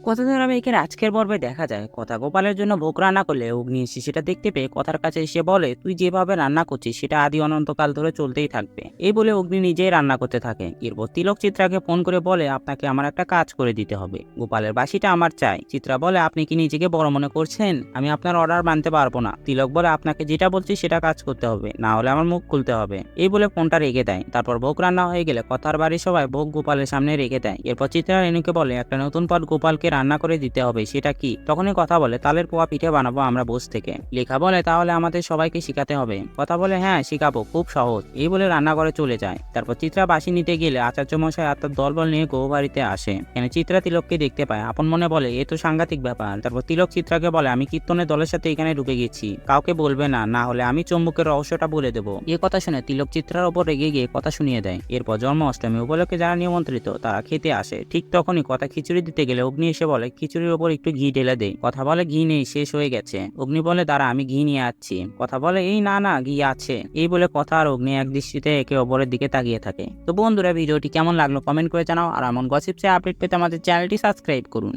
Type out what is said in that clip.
কথা ধারাবাহিকের আজকের পর্বে দেখা যায় কথা গোপালের জন্য ভোগ রান্না করলে অগ্নি এসে সেটা দেখতে পেয়ে কথার কাছে এসে বলে, তুই যেভাবে রান্না করছিস সেটা আদি অনন্তকাল ধরে চলতেই থাকবে। এই বলে অগ্নি নিজেই রান্না করতে থাকে। এরপর তিলক চিত্রাকে ফোন করে বলে, আপনাকে আমার একটা কাজ করে দিতে হবে, গোপালের বাসিটা আমার চাই। চিত্রা বলে, আপনি কি নিজেকে বড় মনে করছেন? আমি আপনার অর্ডার মানতে পারবো না। তিলক বলে, আপনাকে যেটা বলছি সেটা কাজ করতে হবে, না হলে আমার মুখ খুলতে হবে। এই বলে ফোনটা রেখে দেয়। তারপর ভোগ রান্না হয়ে গেলে কথার বাড়ির সবাই ভোগ গোপালের সামনে রেখে দেয়। এরপর চিত্রা রেণুকে বলে, একটা নতুন পদ গোপালকে রান্না করে দিতে হবে, সেটা কি? তখনই কথা বলে, তালের পোয়া পিঠে বানাবো আমরা বস থেকে। লেখা বলে, তাহলে আমাদের সবাইকে শিখাতে হবে। কথা বলে, হ্যাঁ শিখাবো, খুব সহজ। এই বলে রান্নাঘরে চলে যায়। তারপর চিত্রা বাসি নিতে গেলে আচার্য মশাই আর তার দলবল নিয়ে গৌবাড়িতে আসে। এখানে চিত্রা তিলককে দেখতে পায়। আপন মনে বলে, এ তো সাংঘাতিক ব্যাপার। তারপর তিলক চিত্রাকে বলে, আমি কীর্তনের দলের সাথে এখানে ঢুকে গেছি, কাউকে বলবে না, না হলে আমি চম্বুকের রহস্যটা বলে দেবো। এ কথা শুনে তিলক চিত্রার ওপর রেগে গিয়ে কথা শুনিয়ে দেয়। এরপর জন্ম অষ্টমী উপলক্ষে যারা নিমন্ত্রিত তারা খেতে আসে। ঠিক তখনই কথা খিচুড়ি দিতে গেলে অগ্নি এসে বলে, খিচুড়ির ওপর একটু ঘি ঢেলে দে। কথা বলে, ঘি নেই, শেষ হয়ে গেছে। অগ্নি বলে, দাঁড়া আমি ঘি নিয়ে আসছি। কথা বলে, এই না না, ঘি আছে। এই বলে কথা আর অগ্নি এক দৃষ্টিতে একে অপরের দিকে তাকিয়ে থাকে। তো বন্ধুরা, ভিডিওটি কেমন লাগলো কমেন্ট করে জানাও। আর এমন গসিপসে আপডেট পেতে আমাদের চ্যানেলটি সাবস্ক্রাইব করুন।